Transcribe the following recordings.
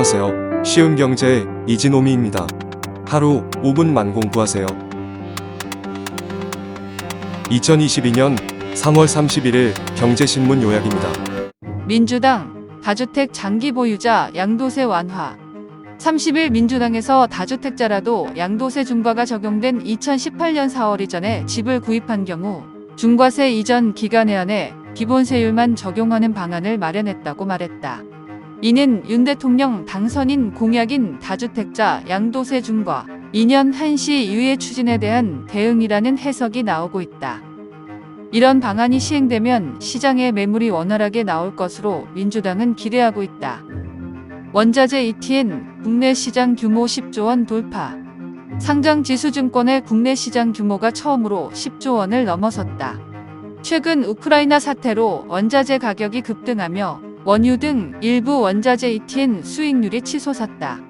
안녕하세요. 쉬운 경제 이진오미입니다. 하루 5분만 공부하세요. 2022년 3월 31일 경제신문 요약입니다. 민주당 다주택 장기 보유자 양도세 완화. 30일 민주당에서 다주택자라도 양도세 중과가 적용된 2018년 4월 이전에 집을 구입한 경우 중과세 이전 기간에 한해 기본세율만 적용하는 방안을 마련했다고 말했다. 이는 윤 대통령 당선인 공약인 다주택자 양도세 중과 2년 한시 유예 추진에 대한 대응이라는 해석이 나오고 있다. 이런 방안이 시행되면 시장에 매물이 원활하게 나올 것으로 민주당은 기대하고 있다. 원자재 ETN 국내 시장 규모 10조 원 돌파. 상장지수증권의 국내 시장 규모가 처음으로 10조 원을 넘어섰다. 최근 우크라이나 사태로 원자재 가격이 급등하며 원유 등 일부 원자재 ETN 수익률이 치솟았다.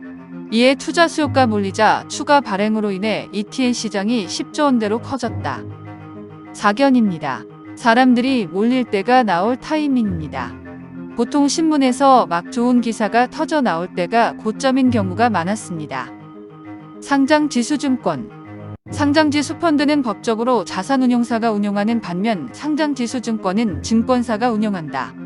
이에 투자 수요가 몰리자 추가 발행으로 인해 ETN 시장이 10조 원대로 커졌다. 사견입니다. 사람들이 몰릴 때가 나올 타이밍입니다. 보통 신문에서 막 좋은 기사가 터져 나올 때가 고점인 경우가 많았습니다. 상장지수증권. 상장지수 펀드는 법적으로 자산운용사가 운용하는 반면 상장지수증권은 증권사가 운용한다.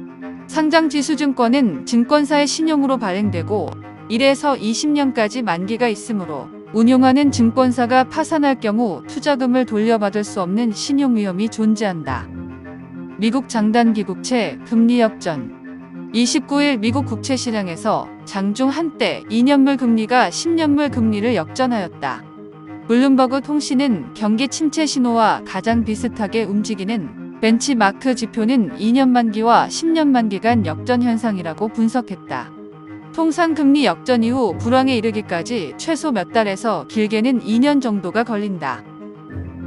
상장지수증권은 증권사의 신용으로 발행되고 1에서 20년까지 만기가 있으므로 운용하는 증권사가 파산할 경우 투자금을 돌려받을 수 없는 신용 위험이 존재한다. 미국 장단기 국채 금리 역전. 29일 미국 국채 시장에서 장중 한때 2년물 금리가 10년물 금리를 역전하였다. 블룸버그 통신은 경기 침체 신호와 가장 비슷하게 움직이는 벤치마크 지표는 2년 만기와 10년 만기 간 역전 현상이라고 분석했다. 통상 금리 역전 이후 불황에 이르기까지 최소 몇 달에서 길게는 2년 정도가 걸린다.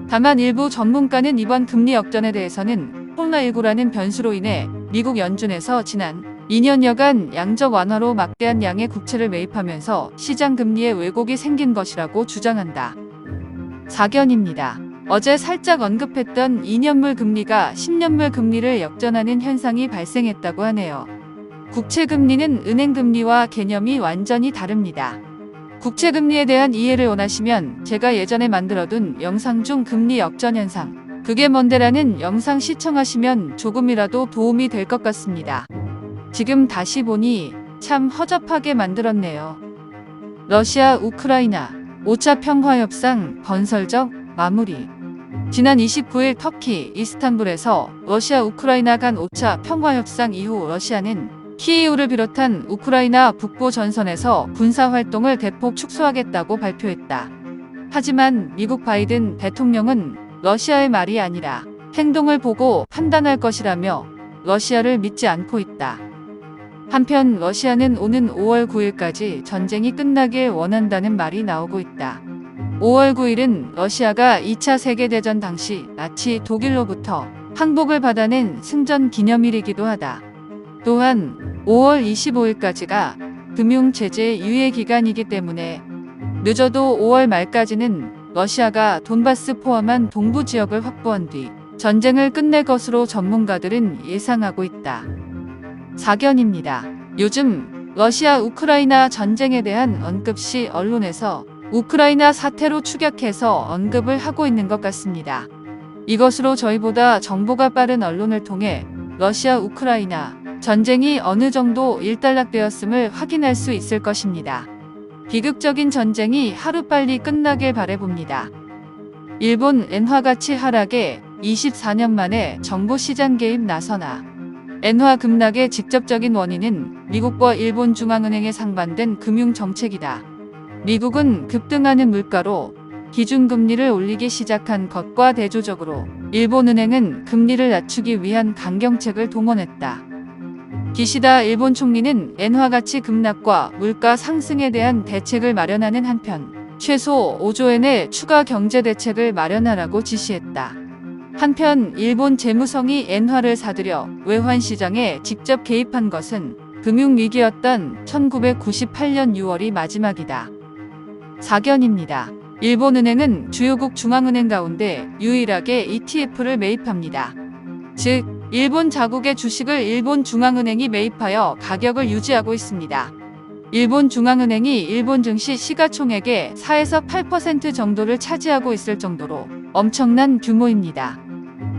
다만 일부 전문가는 이번 금리 역전에 대해서는 코로나19라는 변수로 인해 미국 연준에서 지난 2년여간 양적 완화로 막대한 양의 국채를 매입하면서 시장 금리에 왜곡이 생긴 것이라고 주장한다. 사견입니다. 어제 살짝 언급했던 2년물 금리가 10년물 금리를 역전하는 현상이 발생했다고 하네요. 국채금리는 은행금리와 개념이 완전히 다릅니다. 국채금리에 대한 이해를 원하시면 제가 예전에 만들어둔 영상 중 금리 역전 현상, 그게 뭔데라는 영상 시청하시면 조금이라도 도움이 될 것 같습니다. 지금 다시 보니 참 허접하게 만들었네요. 러시아 우크라이나 5차 평화협상 건설적 마무리. 지난 29일 터키 이스탄불에서 러시아 우크라이나 간 5차 평화협상 이후 러시아는 키이우를 비롯한 우크라이나 북부 전선에서 군사활동을 대폭 축소하겠다고 발표했다. 하지만 미국 바이든 대통령은 러시아의 말이 아니라 행동을 보고 판단할 것이라며 러시아를 믿지 않고 있다. 한편 러시아는 오는 5월 9일까지 전쟁이 끝나길 원한다는 말이 나오고 있다. 5월 9일은 러시아가 2차 세계대전 당시 나치 독일로부터 항복을 받아낸 승전 기념일이기도 하다. 또한 5월 25일까지가 금융제재 유예 기간이기 때문에 늦어도 5월 말까지는 러시아가 돈바스 포함한 동부 지역을 확보한 뒤 전쟁을 끝낼 것으로 전문가들은 예상하고 있다. 사견입니다. 요즘 러시아 우크라이나 전쟁에 대한 언급시 언론에서 우크라이나 사태로 축약해서 언급을 하고 있는 것 같습니다. 이것으로 저희보다 정보가 빠른 언론을 통해 러시아 우크라이나 전쟁이 어느 정도 일단락되었음을 확인할 수 있을 것입니다. 비극적인 전쟁이 하루빨리 끝나길 바라봅니다. 일본 엔화 가치 하락에 24년 만에 정부 시장 개입 나서나. 엔화 급락의 직접적인 원인은 미국과 일본 중앙은행에 상반된 금융정책이다. 미국은 급등하는 물가로 기준금리를 올리기 시작한 것과 대조적으로 일본은행은 금리를 낮추기 위한 강경책을 동원했다. 기시다 일본 총리는 엔화 가치 급락과 물가 상승에 대한 대책을 마련하는 한편 최소 5조엔의 추가 경제 대책을 마련하라고 지시했다. 한편 일본 재무성이 엔화를 사들여 외환 시장에 직접 개입한 것은 금융위기였던 1998년 6월이 마지막이다. 사견입니다. 일본은행은 주요국 중앙은행 가운데 유일하게 ETF를 매입합니다. 즉, 일본 자국의 주식을 일본 중앙은행이 매입하여 가격을 유지하고 있습니다. 일본 중앙은행이 일본 증시 시가총액의 4에서 8% 정도를 차지하고 있을 정도로 엄청난 규모입니다.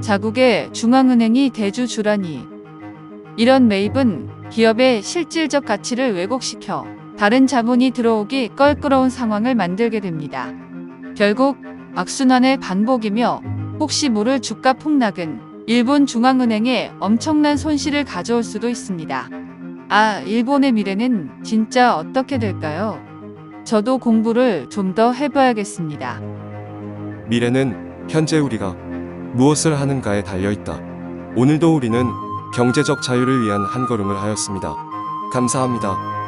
자국의 중앙은행이 대주주라니. 이런 매입은 기업의 실질적 가치를 왜곡시켜 다른 자본이 들어오기 껄끄러운 상황을 만들게 됩니다. 결국 악순환의 반복이며 혹시 모를 주가 폭락은 일본 중앙은행에 엄청난 손실을 가져올 수도 있습니다. 아, 일본의 미래는 진짜 어떻게 될까요? 저도 공부를 좀 더 해봐야겠습니다. 미래는 현재 우리가 무엇을 하는가에 달려있다. 오늘도 우리는 경제적 자유를 위한 한 걸음을 하였습니다. 감사합니다.